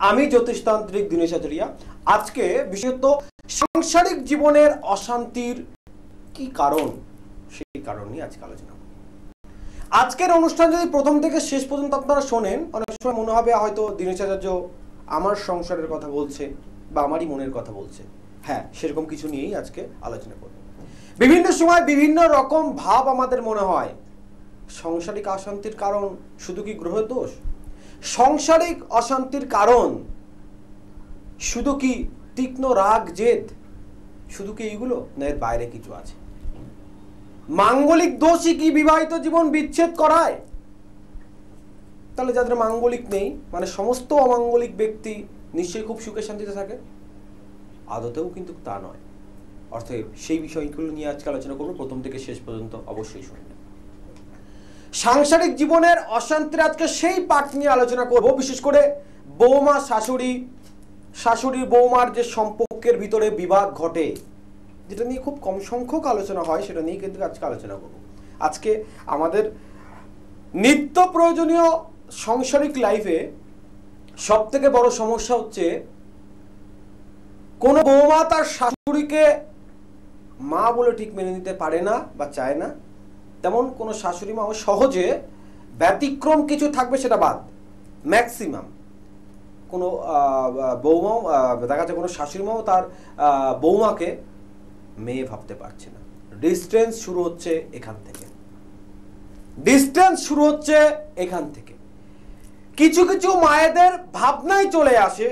আমি জ্যোতিষতান্ত্রিক দীনেশ আচারিয়া। আজকে বিশেষত সাংসারিক জীবনের অশান্তির কি কারণ, সেই কারণ নিয়ে আজকে আলোচনা। আজকের অনুষ্ঠান যদি প্রথম থেকে শেষ পর্যন্ত আপনারা শোনেন, অনেক সময় মনে হবে হয়তো দীনেশ আচার্য আমার সংসারের কথা বলছে বা আমারই মনের কথা বলছে। হ্যাঁ, সেরকম কিছু নিয়েই আজকে আলোচনা করব। বিভিন্ন সময় বিভিন্ন রকম ভাব আমাদের মনে হয়। সাংসারিক অশান্তির কারণ শুধু কি গ্রহ দোষ? সাংসারিক অশান্তির কারণ শুধু কি তীক্ষ্ণ রাগ জেদ? শুধু কি এইগুলো, না এর বাইরে কিছু আছে? মাঙ্গলিক দোষই কি বিবাহিত জীবন বিচ্ছেদ করায়? তাহলে যাদের মাঙ্গলিক নেই, মানে সমস্ত অমাঙ্গলিক ব্যক্তি নিশ্চয়ই খুব সুখে শান্তিতে থাকে? আদতেও কিন্তু তা নয়। অর্থাৎ সেই বিষয়গুলো নিয়ে আজকে আলোচনা করবো, প্রথম থেকে শেষ পর্যন্ত অবশ্যই শুনবেন। সাংসারিক জীবনের অশান্তির আজকে সেই পাঠ নিয়ে আলোচনা করব। বিশেষ করে বৌমা শাশুড়ি, শাশুড়ি বৌমার যে সম্পর্কের ভিতরে বিবাদ ঘটে, যেটা নিয়ে খুব কম সংখ্যক আলোচনা হয়, সেটা নিয়ে কিন্তু আজকে আলোচনা করব। আজকে আমাদের নিত্য প্রয়োজনীয় সাংসারিক লাইফে সব থেকে বড় সমস্যা হচ্ছে কোনো বৌমা তার শাশুড়িকে মা বলে ঠিক মেনে নিতে পারে না বা চায় না। তেমন কোনো শাশুড়ি মাও সহজে, ব্যতিক্রম কিছু থাকবে সেটা বাদ, ম্যাক্সিমাম কোনো বৌমাও দেখা যাচ্ছে কোনো শাশুড়ি মাও তার বৌমাকে মেয়ে ভাবতে পারছে না। ডিস্টেন্স শুরু হচ্ছে এখান থেকে, ডিস্টেন্স শুরু হচ্ছে এখান থেকে। কিছু কিছু মায়েদের ভাবনায় চলে আসে,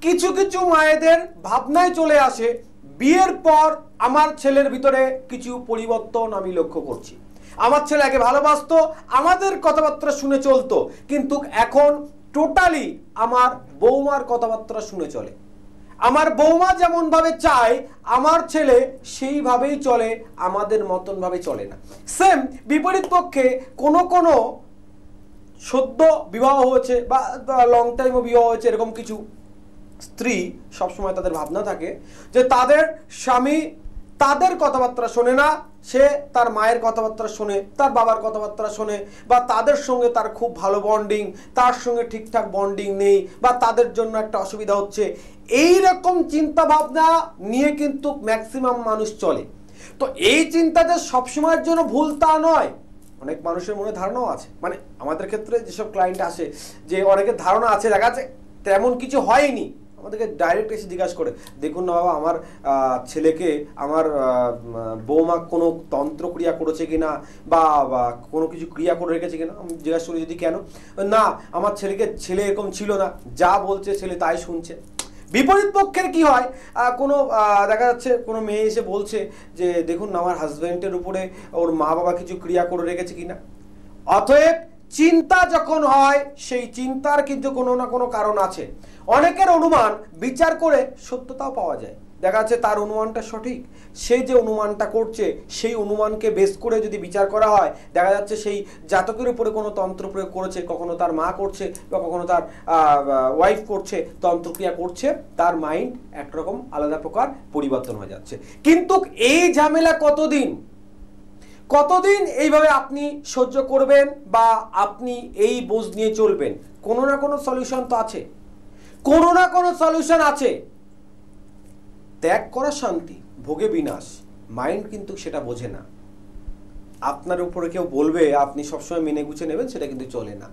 কিছু কিছু মায়েদের ভাবনায় চলে আসে বিয়ের পর আমার ছেলের ভিতরে কিছু পরিবর্তন আমি লক্ষ্য করছি। আমার ছেলে আগে ভালোবাসতো, আমাদের কথাবার্তা শুনে চলতো, কিন্তু এখন টোটালি আমার বৌমার কথাবার্তা শুনে চলে। আমার বৌমা যেমন ভাবে চায় আমার ছেলে সেইভাবেই চলে, আমাদের মতন ভাবে চলে না। সেম বিপরীত পক্ষে কোনো কোনো সদ্য বিবাহ হয়েছে বা লং টাইমও বিবাহ হয়েছে, এরকম কিছু স্ত্রী সবসময় তাদের ভাবনা থাকে যে তাদের স্বামী তাদের কথাবার্তা শোনে না, সে তার মায়ের কথাবার্তা শোনে, তার বাবার কথাবার্তা শোনে, বা তাদের সঙ্গে তার খুব ভালো বন্ডিং, তার সঙ্গে ঠিকঠাক বন্ডিং নেই, বা তাদের জন্য একটা অসুবিধা হচ্ছে। এই রকম চিন্তা ভাবনা নিয়ে কিন্তু ম্যাক্সিমাম মানুষ চলে। তো এই চিন্তা যে সবসময়ের জন্য ভুল তা নয়। অনেক মানুষের মনে ধারণাও আছে, মানে আমাদের ক্ষেত্রে যেসব ক্লায়েন্ট আসে, যে অনেকের ধারণা আছে, দেখা যাচ্ছে তেমন কিছু হয়নি, আমাদেরকে ডাইরেক্ট এসে জিজ্ঞাসা করে, দেখুন না বাবা, আমার ছেলেকে আমার বৌমা কোনো তন্ত্র ক্রিয়া করেছে কিনা বা কোনো কিছু ক্রিয়া করে রেখেছে কিনা। আমি জিজ্ঞাসা করি যদি কেন, না আমার ছেলে এরকম ছিল না, যা বলছে ছেলে তাই শুনছে। বিপরীত পক্ষের কি হয়, কোনো দেখা যাচ্ছে কোনো মেয়ে এসে বলছে যে দেখুন না আমার হাজব্যান্ডের উপরে ওর মা বাবা কিছু ক্রিয়া করে রেখেছে কিনা। অতএব চিন্তা যখন হয়, সেই চিন্তার কিন্তু কোনো না কোনো কারণ আছে। অনেকের অনুমান বিচার করে সত্যতাও পাওয়া যায়, দেখা যাচ্ছে তার অনুমানটা সঠিক, সে যে অনুমানটা করছে সেই অনুমানকে বেস করে যদি বিচার করা হয়, দেখা যাচ্ছে সেই জাতকের উপরে কোনো তন্ত্র প্রয়োগ করেছে, কখনো তার মা করছে বা কখনো তার ওয়াইফ করছে, তন্ত্রক্রিয়া করছে, তার মাইন্ড একরকম আলাদা প্রকার পরিবর্তন হয়ে যাচ্ছে। কিন্তু এই ঝামেলা কতদিন এইভাবে আপনি সহ্য করবেন বা আপনি এই বোঝ নিয়ে চলবেন? কোনো না কোনো সলিউশন তো আছে, কোনো না কোনো সলিউশন আছে। ত্যাগ করা শান্তি, ভোগে বিনাশ, মাইন্ড কিন্তু সেটা বোঝে না। আপনার উপরে কেউ বলবে আপনি সবসময় মেনে গুছিয়ে নেবেন, সেটা কিন্তু চলে না।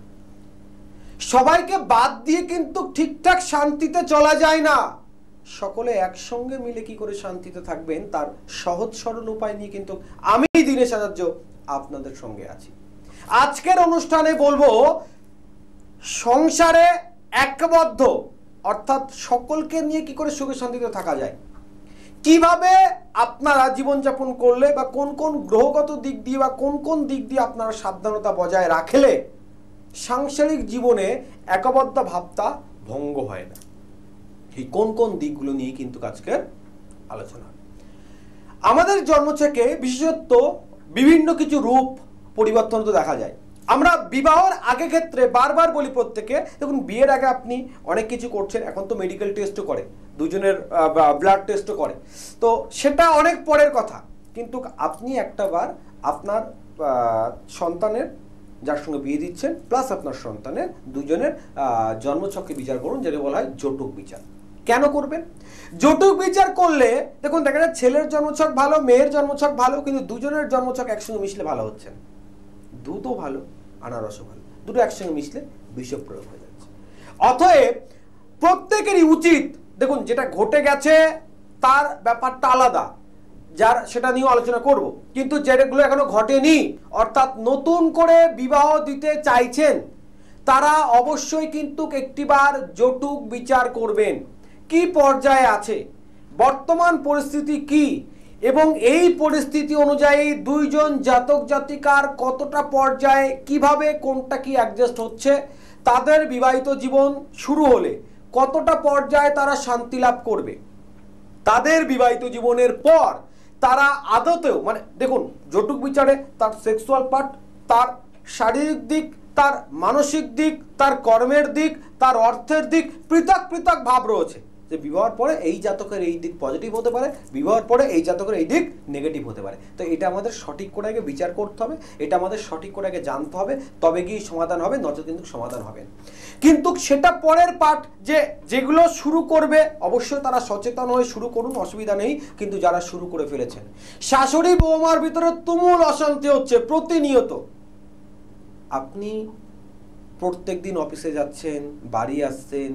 সবাইকে বাদ দিয়ে কিন্তু ঠিকঠাক শান্তিতে চলা যায় না। সকলে একসঙ্গে মিলে কি করে শান্তিতে থাকবেন তার সহজ সরল উপায় নিয়ে কিন্তু আমি দীনেশ আচার্য আপনাদের সঙ্গে আছি। আজকের অনুষ্ঠানে বলবো সংসারে ঐক্যবদ্ধ, অর্থাৎ সকলকে নিয়ে কি করে সুখে শান্তিতে থাকা যায়, কিভাবে আপনারা জীবনযাপন করলে বা কোন কোন গ্রহগত দিক দিয়ে বা কোন কোন দিক দিয়ে আপনারা সাবধানতা বজায় রাখলে সাংসারিক জীবনে ঐক্যবদ্ধ ভাবটা ভঙ্গ হয় না, এই কোন কোন দিকগুলো নিয়ে কিন্তু আজকের আলোচনা। আমাদের জন্মছকে বিশেষত বিভিন্ন কিছু রূপ পরিবর্তন তো দেখা যায়। আমরা বিবাহের আগে ক্ষেত্রে বারবার বলি প্রত্যেকে, দেখুন বিয়ের আগে আপনি অনেক কিছু করছেন, এখন তো মেডিকেল টেস্টও করে, দুজনের ব্লাড টেস্টও করে, তো সেটা অনেক পরের কথা। কিন্তু আপনি একটা বার আপনার সন্তানের যার সঙ্গে বিয়ে দিচ্ছেন প্লাস আপনার সন্তানের দুজনের জন্মছককে বিচার করুন, যেটা বলা হয় জটক বিচার। কেন করবেন? জটক বিচার করলে দেখুন দেখা যায় ছেলের জন্মছক ভালো, মেয়ের জন্মছক ভালো, কিন্তু দুজনের জন্মছক একসঙ্গে মিশলে ভালো হচ্ছে না। দুধও ভালো, আনারসও ভালো, দুটো একসঙ্গে মিশলে বিষয় প্রয়োগ হয়ে যাচ্ছে। অতএব প্রত্যেকেরই উচিত, দেখুন যেটা ঘটে গেছে তার ব্যাপারটা আলাদা, যার সেটা নিয়েও আলোচনা করব, কিন্তু যেগুলো এখনো ঘটেনি অর্থাৎ নতুন করে বিবাহ দিতে চাইছেন তারা অবশ্যই কিন্তু একটিবার জটক বিচার করবেন। কি পর্যায়ে আছে, বর্তমান পরিস্থিতি কি, এবং এই পরিস্থিতি অনুযায়ী দুইজন জাতক জাতিকার কতটা পর্যায়ে কিভাবে কোনটা কি অ্যাডজাস্ট হচ্ছে, তাদের বিবাহিত জীবন শুরু হলে কতটা পর্যায়ে তারা শান্তি লাভ করবে, তাদের বিবাহিত জীবনের পর তারা আদতেও মানে দেখুন জটক বিচারে তার সেক্সুয়াল পার্ট, তার শারীরিক দিক, তার মানসিক দিক, তার কর্মের দিক, তার অর্থের দিক পৃথক পৃথক ভাব রয়েছে, যে বিবাহের পরে এই জাতকের এই দিক পজিটিভ হতে পারে, বিবাহের পরে এই জাতকের এই দিক নেগেটিভ হতে পারে। তো এটা আমাদের সঠিক করে আগে বিচার করতে হবে, এটা আমাদের সঠিক করে আগে জানতে হবে, তবে গিয়ে সমাধান হবে, নচেত কিন্তু সমাধান হবে না। কিন্তু সেটা পরের পার্ট, যে যেগুলো শুরু করবে অবশ্যই তারা সচেতন হয়ে শুরু করুন, অসুবিধা নেই, কিন্তু যারা শুরু করে ফেলেছেন শাশুড়ি বৌমার ভিতরে তুমুল অশান্তি হচ্ছে প্রতিনিয়ত। আপনি প্রত্যেক দিন অফিসে যাচ্ছেন, বাড়ি আসছেন,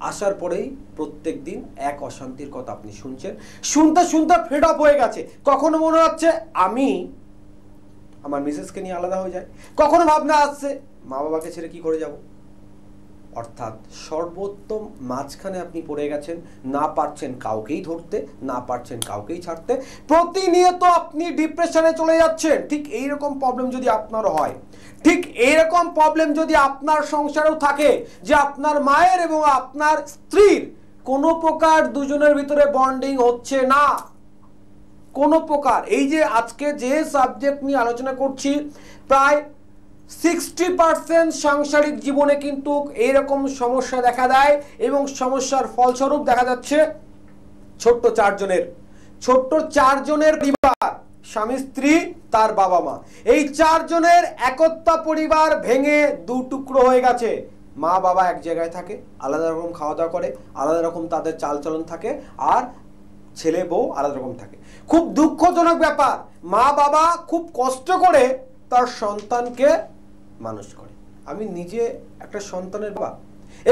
আসার পরেই প্রত্যেক দিন এক অশান্তির কথা আপনি শুনছেন, শুনতে শুনতে ফেড আপ হয়ে গেছে। কখনো মনে হচ্ছে আমি আমার মিসেসকে নিয়ে আলাদা হয়ে যায়, কখনো ভাবনা আসছে মা বাবাকে ছেড়ে কি করে যাব। অর্থাৎ সর্বোত্তম মাঝখানে আপনি পড়ে গেছেন, না পারছেন কাউকেই ধরতে, না পারছেন কাউকেই ছাড়তে, প্রতিনিয়ত আপনি ডিপ্রেশনে চলে যাচ্ছেন। ঠিক এইরকম প্রবলেম যদি আপনারও হয়, ঠিক এইরকম প্রবলেম যদি আপনার সংসারেও থাকে, যে আপনার মায়ের এবং আপনার স্ত্রীর কোনো প্রকার দুজনের ভিতরে বন্ডিং হচ্ছে না, কোনো প্রকার, এই যে আজকে যে সাবজেক্ট নিয়ে আলোচনা করছি, প্রায় 60% সাংসারিক জীবনে কিন্তু এইরকম সমস্যা দেখা দেয়, এবং সমস্যার ফলস্বরূপ দেখা যাচ্ছে ছোট্ট চারজনের পরিবার, স্বামী স্ত্রী তার বাবা মা, এই চারজনের একতা পরিবার ভেঙে দু টুকরো হয়ে গেছে। মা বাবা এক জায়গায় থাকে, আলাদা রকম খাওয়া দাওয়া করে, আলাদা রকম তাদের চালচলন থাকে, আর ছেলে বউ আলাদা রকম থাকে। খুব দুঃখজনক ব্যাপার, মা বাবা খুব কষ্ট করে তার সন্তানকে মানুষ করে। আমি নিজে একটা সন্তানের বাবা,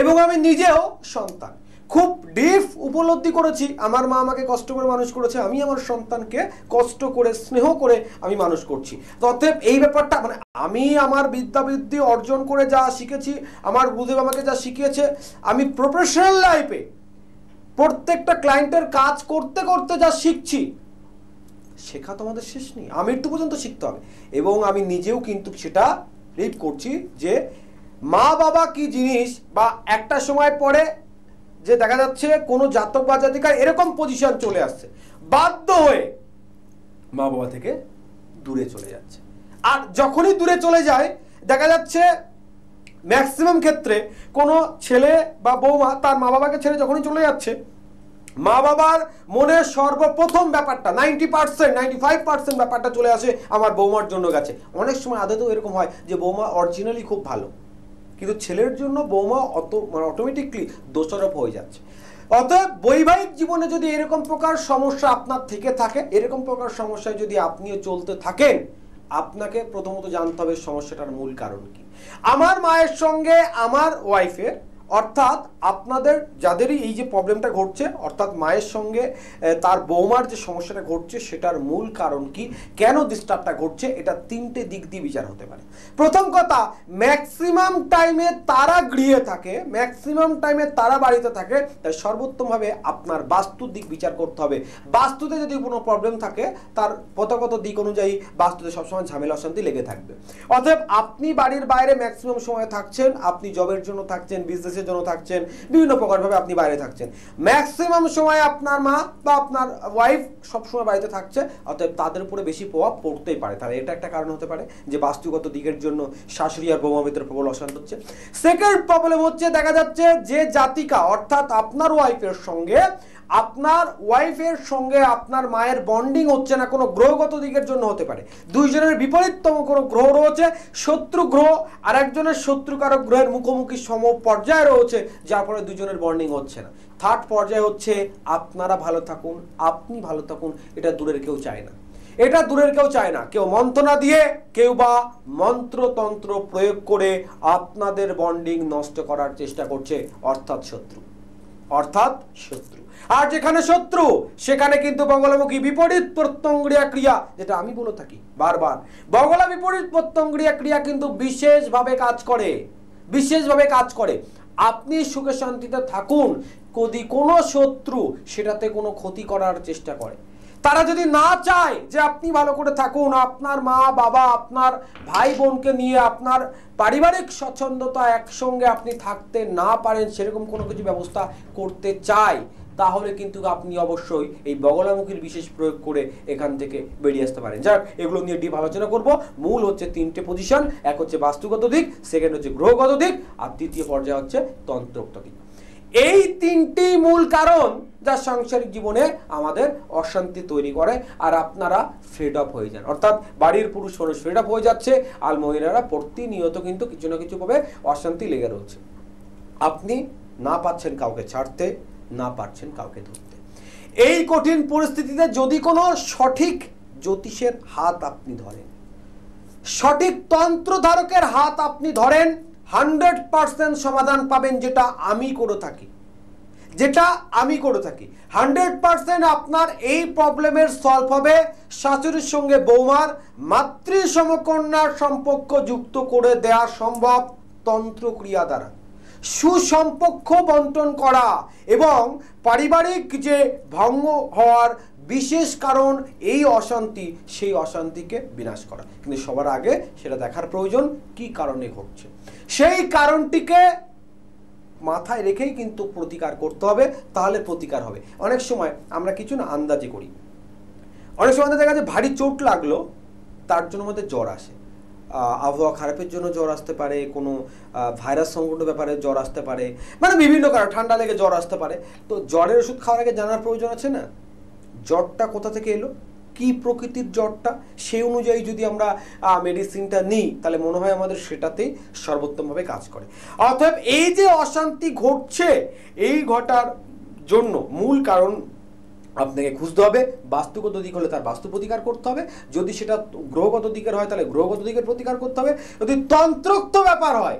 এবং আমি নিজেও সন্তান, খুব ডিপ উপলব্ধি করেছি আমার মা আমাকে কষ্ট করে মানুষ করেছে, আমি আমার সন্তানকে কষ্ট করে স্নেহ করে আমি মানুষ করছি। অতএব এই ব্যাপারটা মানে আমি আমার বিদ্যাবুদ্ধি অর্জন করে যা শিখেছি, আমার গুরুদেব আমাকে যা শিখিয়েছে, আমি প্রফেশনাল লাইফে প্রত্যেকটা ক্লায়েন্টের কাজ করতে করতে যা শিখছি, শেখা তো আমাদের শেষ নেই, আমৃত্যু পর্যন্ত শিখতে হবে। এবং আমি নিজেও কিন্তু সেটা লিভ করছি, যে মা বাবা কি জিনিস, বা একটা সময় পরে যে দেখা যাচ্ছে কোনো জাতক বা জাতিকার এরকম পজিশন চলে আসছে, বাধ্য হয়ে মা বাবা থেকে দূরে চলে যাচ্ছে। আর যখনই দূরে চলে যায় দেখা যাচ্ছে ম্যাক্সিমাম ক্ষেত্রে কোনো ছেলে বা বৌমা তার মা বাবাকে ছেড়ে যখনই চলে যাচ্ছে, মা বাবার মনে সর্বপ্রথম ব্যাপারটা 90% 95% ব্যাপারটা চলে আসে আমার বৌমার জন্য গেছে। অনেক সময় আদতেও এরকম হয় যে বৌমা অরিজিনালি খুব ভালো, কিন্তু ছেলের জন্য বৌমা অটোমেটিকলি দোষারোপ হয়ে যাচ্ছে। অতএব বৈবাহিক জীবনে যদি এরকম প্রকার সমস্যা আপনার থেকে থাকে, এরকম প্রকার সমস্যায় যদি আপনিও চলতে থাকেন, আপনাকে প্রথমত জানতে হবে সমস্যাটার মূল কারণ কি। আমার মায়ের সঙ্গে আমার ওয়াইফের, অর্থাৎ আপনাদের যাদেরই এই যে প্রবলেমটা ঘটছে, অর্থাৎ মায়ের সঙ্গে তার বৌমার যে সমস্যাটা ঘটছে, সেটার মূল কারণ কি, কেন ডিস্টার্বটা ঘটছে, এটা তিনটে দিক দিয়ে বিচার হতে পারে। প্রথম কথা, ম্যাক্সিমাম টাইমে তারা গৃহে থাকে, ম্যাক্সিমাম টাইমে তারা বাড়িতে থাকে, তাই সর্বোত্তমভাবে আপনার বাস্তুর দিক বিচার করতে হবে। বাস্তুতে যদি কোনো প্রবলেম থাকে, তার পথগত দিক অনুযায়ী বাস্তুতে সবসময় ঝামেলা অশান্তি লেগে থাকবে। অতএব আপনি বাড়ির বাইরে ম্যাক্সিমাম সময় থাকছেন, আপনি জবের জন্য থাকছেন, বিজনেস জন্য থাকছেন, বিভিন্ন প্রকার ভাবে আপনি বাইরে থাকছেন, ম্যাক্সিমাম সময় আপনার মা বা আপনার ওয়াইফ সবসময় বাড়িতে থাকছে, অতএব তাদের উপরে বেশি প্রভাব পড়তেই পারে। তাহলে এটা একটা কারণ হতে পারে যে বাস্তুগত দিকের জন্য শাশুড়ি আর বৌমার ভিতরে প্রবল অশান্তি হচ্ছে। সেকেন্ড প্রবলেম হচ্ছে দেখা যাচ্ছে যে জাতিকা, অর্থাৎ আপনার ওয়াইফের সঙ্গে আপনার ওয়াইফের সঙ্গে আপনার মায়ের বন্ডিং হচ্ছে না, কোনো গ্রহগত দিকের জন্য হতে পারে। দুইজনের বিপরীততম কোনো গ্রহ রয়েছে, শত্রু গ্রহ আর একজনের শত্রুকারক গ্রহের মুখোমুখি সম পর্যায়ে রয়েছে, যার ফলে দুজনের বন্ডিং হচ্ছে না। থার্ড পর্যায়ে হচ্ছে আপনারা ভালো থাকুন, আপনি ভালো থাকুন, এটা দূরের কেউ চায় না, এটা দূরের কেউ চায় না। কেউ মন্ত্রণা দিয়ে, কেউ বা মন্ত্রতন্ত্র প্রয়োগ করে আপনাদের বন্ডিং নষ্ট করার চেষ্টা করছে, অর্থাৎ শত্রু, অর্থাৎ শত্রু। আর যেখানে শত্রু সেখানে কিন্তু বগলামুখী বিপরীত প্রত্যঙ্গক্রিয়া ক্রিয়া, যেটা আমি বলে থাকি বারবার, বগলা বিপরীত প্রত্যঙ্গক্রিয়া ক্রিয়া কিন্তু বিশেষভাবে কাজ করে, বিশেষভাবে কাজ করে। আপনি সুখে শান্তিতে থাকুন, যদি কোনো শত্রু সেটাতে কোনো ক্ষতি করার চেষ্টা করে, তারা যদি না চায় যে আপনি ভালো করে থাকুন, আপনার মা বাবা আপনার ভাই বোনকে নিয়ে আপনার পারিবারিক স্বচ্ছন্দতা একসঙ্গে আপনি থাকতে না পারেন, সেরকম কোনো কিছু ব্যবস্থা করতে চায়, তাহলে কিন্তু আপনি অবশ্যই এই বগলামুখীর বিশেষ প্রয়োগ করে এখান থেকে বেরিয়ে আসতে পারেন। যাক, এগুলো নিয়ে ডিপ আলোচনা করব। মূল হচ্ছে তিনটে পজিশন, এক হচ্ছে বাস্তুগত দিক, সেকেন্ড হচ্ছে গ্রহগত দিক, আর তৃতীয় পর্যায়ে হচ্ছে তন্ত্রোক্ত দিক। এই তিনটি মূল কারণ যা সাংসারিক জীবনে আমাদের অশান্তি তৈরি করে, আর আপনারা ফেড আপ হয়ে যান, অর্থাৎ বাড়ির পুরুষ মানুষ ফেড আপ হয়ে যাচ্ছে, আর মহিলারা প্রতিনিয়ত কিন্তু কিছু না কিছু ভাবে অশান্তি লেগে রয়েছে। আপনি না পাচ্ছেন কাউকে ছাড়তে, না পারছেন কাউকে ধরতে। এই কঠিন পরিস্থিতিতে যদি কোনো সঠিক জ্যোতিষের হাত আপনি ধরেন, সঠিক তন্ত্রধারকের হাত আপনি ধরেন, 100% সমাধান পাবেন, যেটা আমি করে থাকি, যেটা আমি করে থাকি। 100% আপনার এই প্রবলেমের সলভ হবে শাশুড়ির সঙ্গে বৌমার মাতৃ সমকন্যার সম্পর্ক যুক্ত করে দেওয়া সম্ভব তন্ত্রক্রিয়া দ্বারা। সুসম্পর্ক বন্টন করা এবং পারিবারিক যে ভঙ্গ হওয়ার বিশেষ কারণ এই অশান্তি, সেই অশান্তিকে বিনাশ করা। কিন্তু সবার আগে সেটা দেখার প্রয়োজন কি কারণে ঘটছে, সেই কারণটিকে মাথায় রেখেই কিন্তু প্রতিকার করতে হবে, তাহলে প্রতিকার হবে। অনেক সময় আমরা কিছু না আন্দাজে করি, অনেক সময় দেখা যায় ভারী চোট লাগলো, তার জন্য আমাদের জ্বর আসে, আবহাওয়া খারাপের জন্য জ্বর আসতে পারে, কোনো ভাইরাস সংক্রমণ ব্যাপারে জ্বর আসতে পারে, মানে বিভিন্ন কারণ, ঠান্ডা লেগে জ্বর আসতে পারে। তো জ্বরের ওষুধ খাওয়ার আগে জানার প্রয়োজন আছে না, জ্বরটা কোথা থেকে এলো, কি প্রকৃতির জ্বরটা, সেই অনুযায়ী যদি আমরা মেডিসিনটা নিই, তাহলে মনে হয় আমাদের সেটাতেই সর্বোত্তমভাবে কাজ করে। অতএব এই যে অশান্তি ঘটছে, এই ঘটার জন্য মূল কারণ আপনাকে খুঁজতে হবে। বাস্তুগত দিক হলে তার বাস্তু প্রতিকার করতে হবে, যদি সেটা গ্রহগত দিকের হয় তাহলে গ্রহগত দিকের প্রতিকার করতে হবে, যদি তন্ত্রোক্ত ব্যাপার হয়,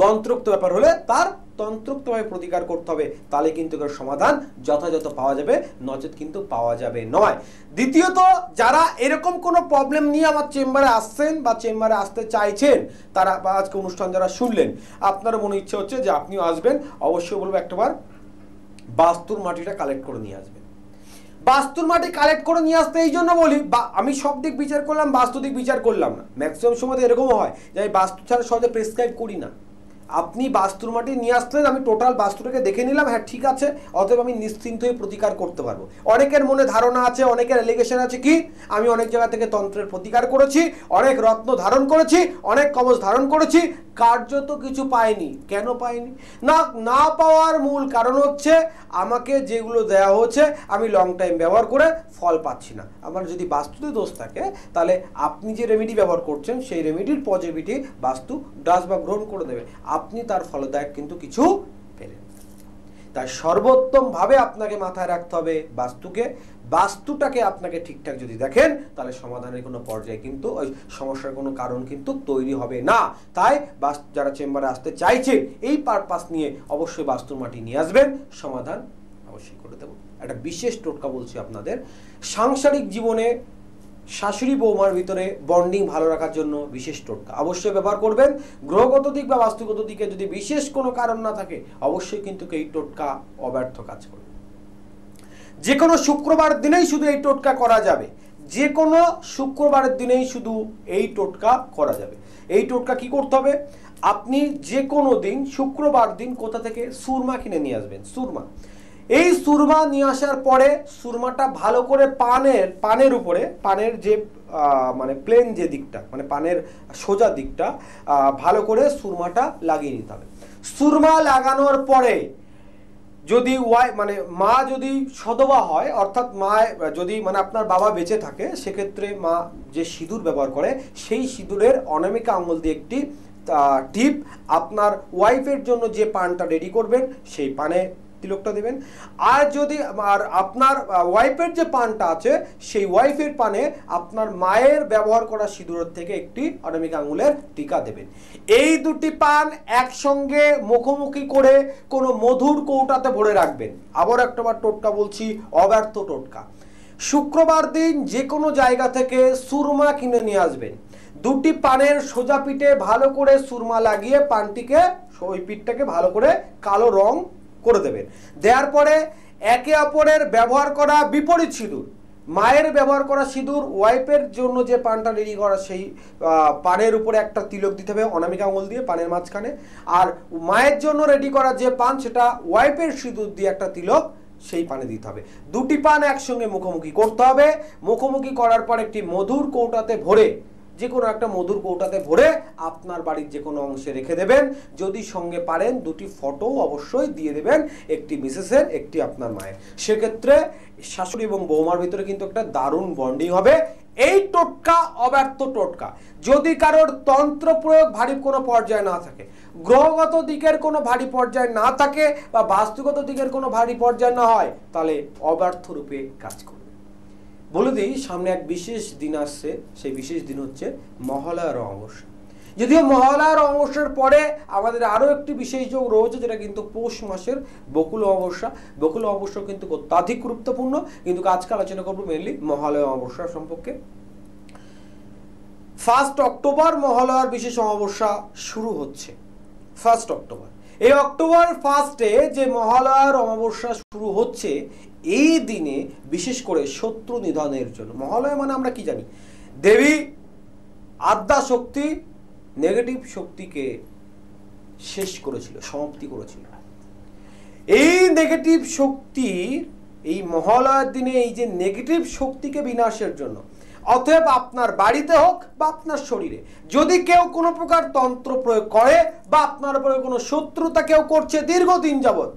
তন্ত্রোক্ত ব্যাপার হলে তার তন্ত্রোক্তভাবে প্রতিকার করতে হবে, তাহলে কিন্তু এর সমাধান যথাযথ পাওয়া যাবে, নচেত কিন্তু পাওয়া যাবে নয়। দ্বিতীয়ত, যারা এরকম কোনো প্রবলেম নিয়ে আমার চেম্বারে আসছেন বা চেম্বারে আসতে চাইছেন, তারা বা আজকে অনুষ্ঠান যারা শুনলেন, আপনার মনে ইচ্ছে হচ্ছে যে আপনিও আসবেন, অবশ্যই বলবো একটাবার বাস্তুর মাটিটা কালেক্ট করে নিয়ে আসবেন। বাস্তুর মাটি কালেক্ট করে নিয়ে আসতে এই জন্য বলি, বা আমি সব দিক বিচার করলাম, বাস্তু দিক বিচার করলাম না। ম্যাক্সিমাম সময় এরকমও হয় যে আমি বাস্তু ছাড়া সহজে প্রেসক্রাইব করি না। আপনি বাস্তুর মাটি নিয়ে আসলেন, আমি টোটাল বাস্তুটাকে দেখে নিলাম, হ্যাঁ ঠিক আছে, অতএব আমি নিশ্চিন্ত হয়ে প্রতিকার করতে পারবো। অনেকের মনে ধারণা আছে, অনেকের এলিগেশন আছে কি আমি অনেক জায়গা থেকে তন্ত্রের প্রতিকার করেছি, অনেক রত্ন ধারণ করেছি, অনেক কবচ ধারণ করেছি, কার্যত কিছু পাইনি। কেন পাইনি? না পাওয়ার মূল কারণ হচ্ছে আমাকে যেগুলো দেওয়া হচ্ছে আমি লং টাইম ব্যবহার করে ফল পাচ্ছি না। আমার যদি বাস্তুতে দোষ থাকে, তাহলে আপনি যে রেমেডি ব্যবহার করছেন সেই রেমেডির পজিটিভিটি বাস্তু ডাস বা গ্রহণ করে দেবে, আপনি তার ফলদায়ক কিন্তু কিছু পেলেন। তাই সর্বোত্তমভাবে আপনাকে মাথায় রাখতে হবে বাস্তুকে, বাস্তুটাকে আপনাকে ঠিকঠাক যদি দেখেন, তাহলে সমাধানের কোনো পর্যায়ে কিন্তু ওই সমস্যার কোনো কারণ কিন্তু তৈরি হবে না। তাই যারা চেম্বারে আসতে চাইছে এই পারপাস নিয়ে অবশ্যই বাস্তুর মাটি নিয়ে আসবেন, সমাধান অবশ্যই করে দেব। একটা বিশেষ টোটকা বলছি আপনাদের, সাংসারিক জীবনে শাশুড়ি বৌমার ভিতরে বন্ডিং ভালো রাখার জন্য বিশেষ টোটকা অবশ্যই ব্যবহার করবেন। গ্রহগত দিক বা বাস্তুগত দিকে যদি বিশেষ কোনো কারণ না থাকে, অবশ্যই কিন্তু এই টোটকা অব্যর্থ কাজ করবে। যে কোনো শুক্রবার দিনেই শুধু এই টোটকা করা যাবে, যে কোনো শুক্রবারের দিনেই শুধু এই টোটকা করা যাবে। এই টোটকা কি করতে হবে, আপনি যে কোনো দিন শুক্রবার দিন কোথা থেকে সুরমা কিনে নিয়ে আসবেন। সুরমা, এই সুরমা নিয়ে আসার পরে সুরমাটা ভালো করে পানের উপরে, পানের যে মানে প্লেন যে দিকটা, মানে পানের সোজা দিকটা ভালো করে সুরমাটা লাগিয়ে নিতে হবে। সুরমা লাগানোর পরে যদি মানে মা যদি সধবা হয়, অর্থাৎ মা যদি মানে আপনার বাবা বেঁচে থাকে, সেক্ষেত্রে মা যে সিঁদুর ব্যবহার করে সেই সিঁদুরের অনামিকা আঙুল দিয়ে একটি টিপ আপনার ওয়াইফের জন্য যে পানটা রেডি করবেন সেই পানে তিলকটা দেবেন। আর যদি আপনার ওয়াইফের যে পানটা আছে সেই ওয়াইফের পানে আপনার মায়ের ব্যবহার করা সিঁদুরের থেকে একটি অনামিকা আঙুলের টিকা দেবেন। এই দুটি পান একসঙ্গে মুখোমুখি করে কোনো মধুর কৌটাতে ভরে রাখবেন। আবার একটাবার টোটকা বলছি, অব্যর্থ টোটকা। শুক্রবার দিন যে কোনো জায়গা থেকে সুরমা কিনে নিয়ে আসবেন। দুটি পানের সোজা পিঠে ভালো করে সুরমা লাগিয়ে পানটিকে, ওই পিঠটাকে ভালো করে কালো রং করে দেবেন। দেওয়ার পরে একে অপরের ব্যবহার করা বিপরীত সিঁদুর, মায়ের ব্যবহার করা সিঁদুর ওয়াইফের জন্য যে পানটা রেডি করা সেই পানের উপরে একটা তিলক দিতে হবে অনামিকা আঙুল দিয়ে পানের মাঝখানে। আর মায়ের জন্য রেডি করা যে পান সেটা ওয়াইফের সিঁদুর দিয়ে একটা তিলক সেই পানে দিতে হবে। দুটি পান একসঙ্গে মুখোমুখি করতে হবে। মুখোমুখি করার পর একটি মধুর কৌটাতে ভরে, যে কোনো একটা মধুর কৌটাতে ভরে আপনার বাড়ির যে কোনো অংশে রেখে দেবেন। যদি সঙ্গে পারেন দুটি ফটো অবশ্যই দিয়ে দেবেন, একটি মিসেসের, একটি আপনার মায়ের। সেক্ষেত্রে শাশুড়ি এবং বৌমার ভিতরে কিন্তু একটা দারুণ বন্ডিং হবে। এই টোটকা অব্যর্থ টোটকা। যদি কারোর তন্ত্র প্রয়োগ ভারী কোনো পর্যায়ে না থাকে, গ্রহগত দিকের কোনো ভারী পর্যায়ে না থাকে, বা বাস্তুগত দিকের কোনো ভারী পর্যায়ে না হয়, তাহলে অব্যর্থ রূপে কাজ করবে। বলে দিই, সামনে এক বিশেষ দিন আসছে। সেই বিশেষ দিন হচ্ছে মহালয়ার অমাবস্যা। যদিও মহালয়ার অমাবস্যার পরে আমাদের আরও একটি বিশেষ যোগ রয়েছে, যেটা কিন্তু পৌষ মাসের বকুল অমাবস্যা। বকুল অমাবস্যা কিন্তু অত্যাধিক গুরুত্বপূর্ণ, কিন্তু আজকে আলোচনা করবো মেনলি মহালয়া অমাবস্যা সম্পর্কে। 1 অক্টোবর মহালয়ার বিশেষ অমাবস্যা শুরু হচ্ছে। 1 অক্টোবর, এই অক্টোবর 1 যে মহালয়ার অমাবস্যা শুরু হচ্ছে, এই দিনে বিশেষ করে শত্রু নিধনের জন্য, মহালয়া মানে আমরা কি জানি, দেবী আদ্যা শক্তি নেগেটিভ শক্তিকে শেষ করেছিল, সমাপ্তি করেছিল। এই নেগেটিভ শক্তি এই মহালয়ার দিনে এই যে নেগেটিভ শক্তিকে বিনাশের জন্য, অতএব আপনার বাড়িতে হোক বা আপনার শরীরে যদি কেউ কোনো প্রকার তন্ত্র প্রয়োগ করে বা আপনার উপরে কোনো শত্রুতা কেউ করছে দীর্ঘদিন যাবৎ,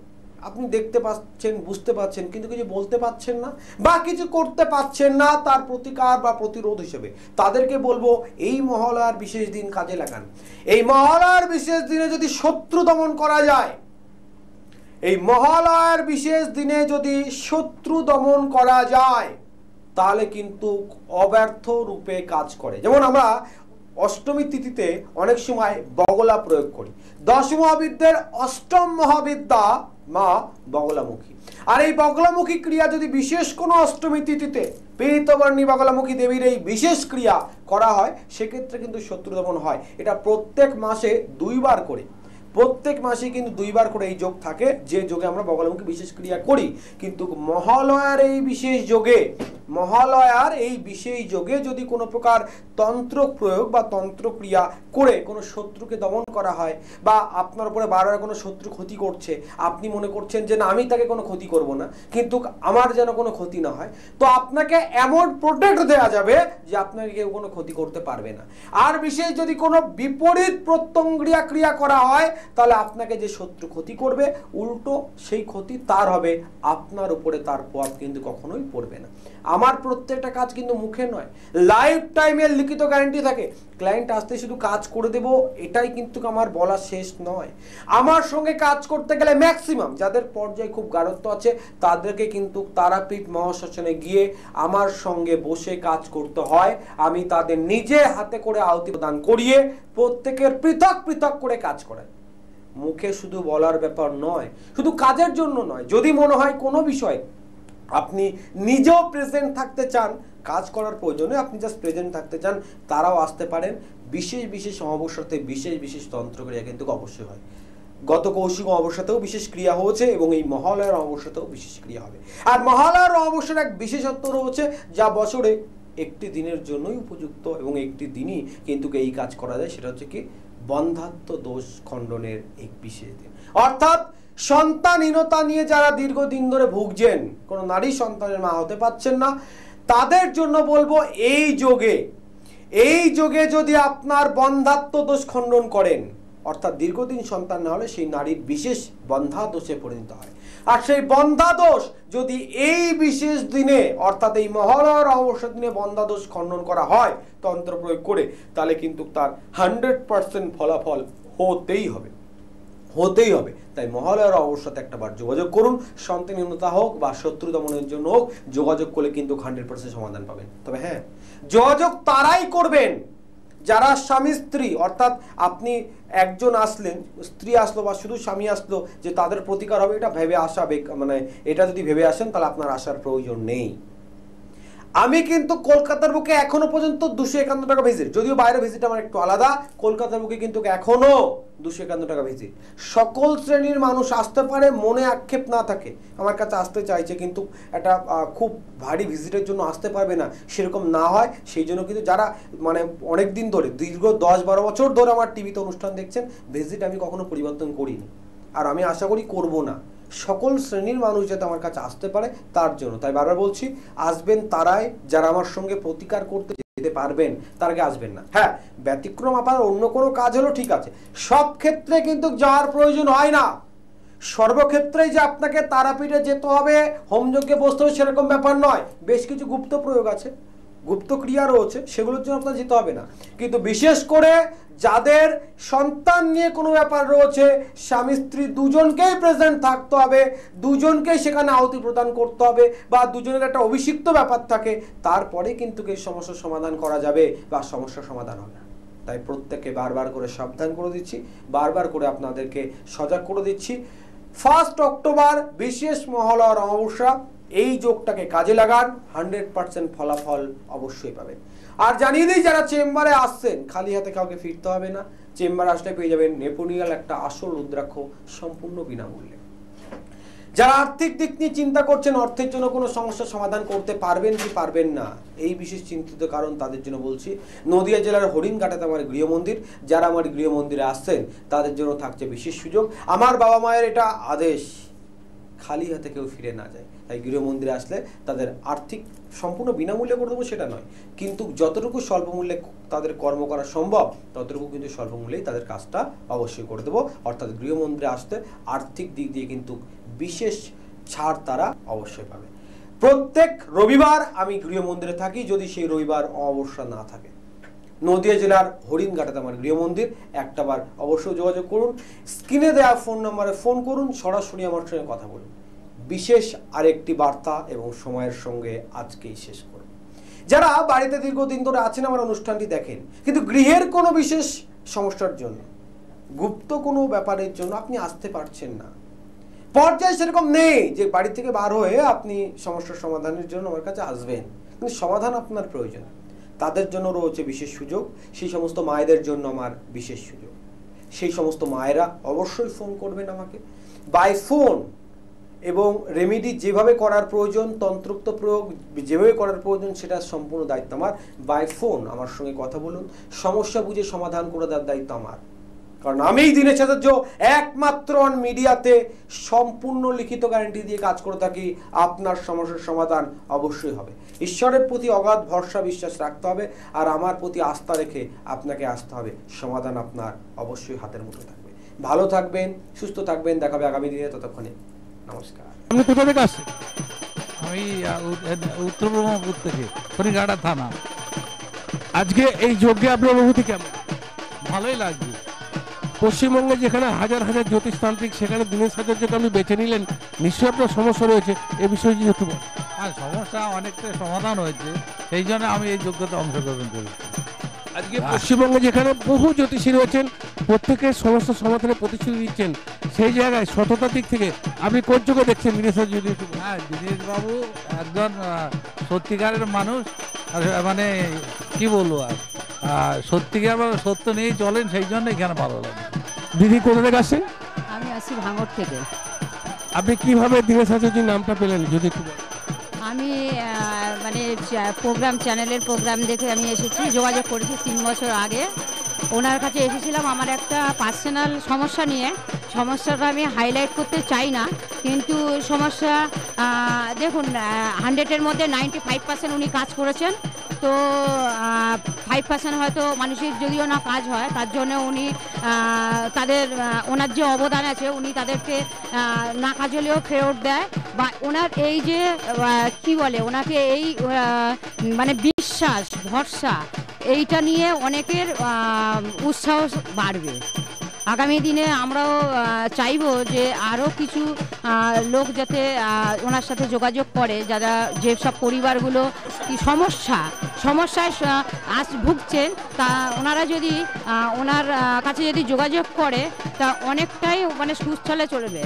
আপনি দেখতে পাচ্ছেন, বুঝতে পাচ্ছেন, কিন্তু কিছু বলতে পাচ্ছেন না বা কিছু করতে পাচ্ছেন না, তার প্রতিকার বা প্রতিরোধ হিসেবে তাদেরকে বলবো এই মহালয়ার বিশেষ দিন কাজে লাগান। এই মহালয়ার বিশেষ দিনে যদি শত্রু দমন করা যায়, এই মহালয়ার বিশেষ দিনে যদি শত্রু দমন করা যায়, তাহলে কিন্তু অব্যর্থ রূপে কাজ করে। যেমন আমরা অষ্টমী তিথিতে অনেক সময় বগলা প্রয়োগ করি। 10 মহাবিদ্যের 8ম মহাবিদ্যা মা বগলামুখী। আর এই বগলামুখী ক্রিয়া যদি বিশেষ কোনো অষ্টমী তিথিতে পীতবর্ণী বগলামুখী দেবীর এই বিশেষ ক্রিয়া করা হয়, সেক্ষেত্রে কিন্তু শত্রু দমন হয়। এটা প্রত্যেক মাসে 2 বার করে, প্রত্যেক মাসে কিন্তু 2 বার করে এই যোগ থাকে, যে যোগে আমরা বগলামুখী বিশেষ ক্রিয়া করি। কিন্তু মহালয়ার এই বিশেষ যোগে, মহালয়ার এই বিশেষ যোগে যদি কোনো প্রকার তন্ত্র প্রয়োগ বা তন্ত্র ক্রিয়া করে কোনো শত্রুকে দমন করা হয়, বা আপনার উপরে বারবার কোনো শত্রু ক্ষতি করছে, আপনি মনে করছেন যে না আমি তাকে কোনো ক্ষতি করব না, কিন্তু আমার যেন কোনো ক্ষতি না হয়, তো আপনাকে এমন প্রোটেক্ট দেওয়া যাবে যে আপনাকে কেউ কোনো ক্ষতি করতে পারবে না। আর বিশেষ যদি কোনো বিপরীত প্রত্যঙ্গক্রিয়া ক্রিয়া করা হয়, তাহলে আপনাকে যে শত্রু ক্ষতি করবে, উল্টো সেই ক্ষতি তার হবে, আপনার উপরে তার প্রভাব কিন্তু কখনোই পড়বে না। আমার প্রত্যেকটা কাজ কিন্তু মুখে নয়, লাইফ টাইমের লিখিত গ্যারান্টি থাকে। ক্লায়েন্ট আসতে শুধু কাজ করে দেব এটাই কিন্তু আমার বলা শেষ নয়। আমার সঙ্গে কাজ করতে গেলে ম্যাক্সিমাম যাদের পর্যায়ে খুব গাঢ়ত্ব আছে, তাদেরকে কিন্তু তারাপীঠ মহাশ্মশানে গিয়ে আমার সঙ্গে বসে কাজ করতে হয়। আমি তাদের নিজে হাতে করে আহুতি প্রদান করিয়ে প্রত্যেকের পৃথক পৃথক করে কাজ করাই। মুখে শুধু বলার ব্যাপার নয়, শুধু কাজের জন্য নয়। যদি মনে হয় কোনো বিষয় আপনি নিজেও প্রেজেন্ট থাকতে চান, কাজ করার প্রয়োজনে আপনি জাস্ট প্রেজেন্ট থাকতে চান, তারাও আসতে পারেন। বিশেষ বিশেষ অমাবস্যাতে বিশেষ বিশেষ তন্ত্রক্রিয়া কিন্তু অবশ্যই হয়। গত কৌশিক অমাবস্যাতেও বিশেষ ক্রিয়া হয়েছে এবং এই মহালয়ার অমাবস্যাতেও বিশেষ ক্রিয়া হবে। আর মহালয়ার অমাবস্যার এক বিশেষত্ব রয়েছে, যা বছরে একটি দিনের জন্যই উপযুক্ত এবং একটি দিনই কিন্তু এই কাজ করা যায়। সেটা হচ্ছে কি, বন্ধাত্ব দোষ খণ্ডনের এক বিশেষ দিন। অর্থাৎ সন্তানহীনতা নিয়ে যারা দীর্ঘদিন ধরে ভুগছেন, কোনো নারী সন্তানের মা হতে পারছেন না, তাদের জন্য বলবো এই যোগে যদি আপনার বন্ধাত্ব দোষ খণ্ডন করেন, অর্থাৎ দীর্ঘদিন সন্তান না হলে সেই নারীর বিশেষ বন্ধা দোষে পরিণত হয়। আর সেই বন্ধাদোষ যদি এই বিশেষ দিনে অর্থাৎ এই মহালয়ার অমাবস্যার দিনে বন্ধাদোষ খণ্ডন করা হয় তন্ত্র প্রয়োগ করে, তাহলে কিন্তু তার 100% ফলাফল হতেই হবে। তাই মহালয়ার অবস্থাতে একটা বার যোগাযোগ করুন, সন্তানহীনতা হোক বা শত্রু দমনের জন্য হোক, যোগাযোগ করলে কিন্তু 100% সমাধান পাবেন। তবে হ্যাঁ, যোগাযোগ তারাই করবেন যারা স্বামী স্ত্রী, অর্থাৎ আপনি একজন আসলেন, স্ত্রী আসলো বা শুধু স্বামী আসলো যে তাদের প্রতিকার হবে, এটা ভেবে আসা মানে এটা যদি ভেবে আসেন তাহলে আপনার আসার প্রয়োজন নেই। আমি কিন্তু কলকাতার বুকে এখনো পর্যন্ত 251 টাকা ভিজিট, যদিও বাইরে ভিজিট আমার একটু আলাদা, কলকাতার বুকে কিন্তু এখনো 251 টাকা ভিজিট। সকল শ্রেণীর মানুষ আসতে পারে, মনে আক্ষেপ না থাকে আমার কাছে আসতে চাইছে, কিন্তু একটা খুব ভারী ভিজিটের জন্য আসতে পারবে না সেরকম না হয়, সেই জন্য কিন্তু যারা মানে অনেক দিন ধরে দীর্ঘ 10-12 বছর ধরে আমার টিভিতে অনুষ্ঠান দেখছেন, ভিজিট আমি কখনো পরিবর্তন করিনি, আর আমি আশা করি করব না। সকল শ্রেণীর মানুষ যাতে আমার কাছে আসতে পারে তার জন্য। তাই বারবার বলছি, আসবেন তারাই যারা আমার সঙ্গে প্রতিকার করতে যেতে পারবেন, তার আগে আসবেন না। হ্যাঁ, ব্যতিক্রম আবার অন্য কোনো কাজ হলো ঠিক আছে, সব ক্ষেত্রে কিন্তু যাওয়ার প্রয়োজন হয় না। সর্বক্ষেত্রেই যে আপনাকে তারাপীঠে যেতে হবে, হোমযজ্ঞে বসতে হবে সেরকম ব্যাপার নয়। বেশ কিছু গুপ্ত প্রয়োগ আছে, গুপ্ত ক্রিয়া রয়েছে, সেগুলোর জন্য আপনার যেতে হবে না। কিন্তু বিশেষ করে যাদের সন্তান নিয়ে কোনো ব্যাপার রয়েছে, স্বামী স্ত্রী দুজনকেই প্রেজেন্ট থাকতে হবে, দুজনকেই সেখানে আহুতি প্রদান করতে হবে, বা দুজনের একটা অভিষিক্ত ব্যাপার থাকে, তারপরে কিন্তু এই সমস্যার সমাধান করা যাবে বা সমস্যার সমাধান হবে। তাই প্রত্যেককে বারবার করে সাবধান করে দিচ্ছি, বারবার করে আপনাদেরকে সজাগ করে দিচ্ছি। 1 অক্টোবর বিশেষ মহালয়ার অমাবস্যা, এই যোগটাকে কাজে লাগান, 100% ফলাফল অবশ্যই পাবেন। আর জানিয়ে দিই, যারা চেম্বারে আসছেন খালি হাতে কাউকে ফিরতে হবে না, চেম্বারে আসলে পেয়ে যাবেন নেপোনিয়াল একটা আসল রুদ্রাক্ষ সম্পূর্ণ বিনামূল্যে। যারা আর্থিক দিক নিয়ে চিন্তা করছেন, অর্থের জন্য কোনো সমস্যার সমাধান করতে পারবেন কি পারবেন না, এই বিশেষ চিন্তিত কারণ তাদের জন্য বলছি, নদিয়া জেলার হরিণঘাটাতে আমার গৃহমন্দির, যারা আমার গৃহমন্দিরে আসছেন তাদের জন্য থাকছে বিশেষ সুযোগ। আমার বাবা মায়ের এটা আদেশ, খালি হাতে কেউ ফিরে না যায়। তাই গৃহমন্দিরে আসলে তাদের আর্থিক সম্পূর্ণ বিনামূল্যে করে দেবো সেটা নয়, কিন্তু যতটুকু স্বল্পমূল্যে তাদের কর্ম করা সম্ভব ততটুকু কিন্তু স্বল্পমূল্যেই তাদের কাজটা অবশ্যই করে দেবো। অর্থাৎ গৃহমন্দিরে আসতে আর্থিক দিক দিয়ে কিন্তু বিশেষ ছাড় তারা অবশ্যই পাবে। প্রত্যেক রবিবার আমি গৃহমন্দিরে থাকি, যদি সেই রবিবার অমাবস্যা না থাকে। নদিয়া জেলার হরিণঘাটাতে আমার গৃহমন্দির, একটাবার অবশ্যই যোগাযোগ করুন, স্ক্রিনে দেওয়া ফোন নম্বরে ফোন করুন, সরাসরি আমার সঙ্গে কথা বলুন। বিশেষ আরেকটি বার্তা এবং সময়ের সঙ্গে আজকেই শেষ করব। যারা বাড়িতে দীর্ঘদিন ধরে আছেন, আমার অনুষ্ঠানটি দেখেন, কিন্তু গৃহের কোনো বিশেষ সমস্যার জন্য, গুপ্ত কোনো ব্যাপারের জন্য আপনি আসতে পারছেন না, পর্যায়ে সেরকম নেই যে বাড়ি থেকে বার হয়ে আপনি সমস্যার সমাধানের জন্য আমার কাছে আসবেন, কিন্তু সমাধান আপনার প্রয়োজন, তাদের জন্য রয়েছে বিশেষ সুযোগ। সেই সমস্ত মায়েদের জন্য আমার বিশেষ সুযোগ। সেই সমস্ত মায়েরা অবশ্যই ফোন করবেন আমাকে বাই ফোন, এবং রেমেডি যেভাবে করার প্রয়োজন, তন্ত্রোক্ত প্রয়োগ যেভাবে করার প্রয়োজন, সেটা সম্পূর্ণ দায়িত্ব আমার। বাই ফোন আমার সঙ্গে কথা বলুন, সমস্যা বুঝে সমাধান করে দেওয়ার দায়িত্ব আমার। কারণ আমি দীনেশ আচার্য একমাত্র মিডিয়াতে সম্পূর্ণ লিখিত গ্যারান্টি দিয়ে কাজ করে থাকি, আপনার সমস্যার সমাধান অবশ্যই হবে। ঈশ্বরের প্রতি অগাধ ভরসা বিশ্বাস রাখতে হবে, আর আমার প্রতি আস্থা রেখে আপনাকে আসতে হবে, সমাধান আপনার অবশ্যই হাতের মুঠোয় থাকবে। ভালো থাকবেন, সুস্থ থাকবেন, দেখাবে আগামী দিনে, ততক্ষণে নমস্কার। আপনি কোথা থেকে আসছেন? আমি উত্তর ব্রহ্মপুর থেকে, হরিণঘাটা থানা। আজকে এই যজ্ঞে আপনার অনুভূতি কেমন? ভালোই লাগবে। পশ্চিমবঙ্গে যেখানে হাজার হাজার জ্যোতিষতান্ত্রিক, সেখানে দীনেশ আচার্যকে আপনি বেছে নিলেন, নিশ্চয়ই আপনার সমস্যা রয়েছে, এ বিষয়ে যদি একটু বলেন। হ্যাঁ, সমস্যা অনেকটা সমাধান হয়েছে, সেই জন্য আমি এই যোগ্যতা অংশগ্রহণ করেছি। আজকে পশ্চিমবঙ্গে যেখানে বহু জ্যোতিষী রয়েছেন, প্রত্যেকের সমস্যার সমাধানের প্রতিশ্রুতি দিচ্ছেন, সেই জায়গায় সততার দিক থেকে আপনি কোন চোখে দেখছেন দীনেশ যদি? হ্যাঁ, দীনেশবাবু একজন সত্যিকারের মানুষ, মানে কি বলবো, আর সত্যিকার সত্য নিয়েই চলেন, সেই জন্য এখানে ভালো লাগে। দিদি কোথা থেকে আসছেন? আমি আসি ভাঙড় থেকে। আপনি কিভাবে দীনেশ আচার্যের নামটা পেলেন যদি একটু বলেন? আমি মানে প্রোগ্রাম, চ্যানেলের প্রোগ্রাম দেখে আমি এসেছি, যোগাযোগ করেছি 3 বছর আগে। ওনার কাছে এসেছিলাম আমার একটা পার্সোনাল সমস্যা নিয়ে। সমস্যাটা আমি হাইলাইট করতে চাই না, কিন্তু সমস্যা দেখুন 100-এর মধ্যে 95% উনি কাজ করেছেন। হয়তো 5% হয়তো মানুষের যদিও না কাজ হয়, তার জন্য উনি তাদের ওনার যে অবদান আছে উনি তাদেরকে না কাজ হলেও ফেরত দেয়, বা ওনার এই যে কি বলে ওনাকে এই মানে বিশ্বাস ভরসা এইটা নিয়ে অনেকের উৎসাহ বাড়বে। আগামী দিনে আমরাও চাইবো যে আরও কিছু লোক যাতে ওনার সাথে যোগাযোগ করে, যারা যেসব পরিবারগুলো কি সমস্যায় ভুগছেন, তা ওনারা যদি ওনার কাছে যদি যোগাযোগ করে তা অনেকটাই মানে সুস্থলে চলবে।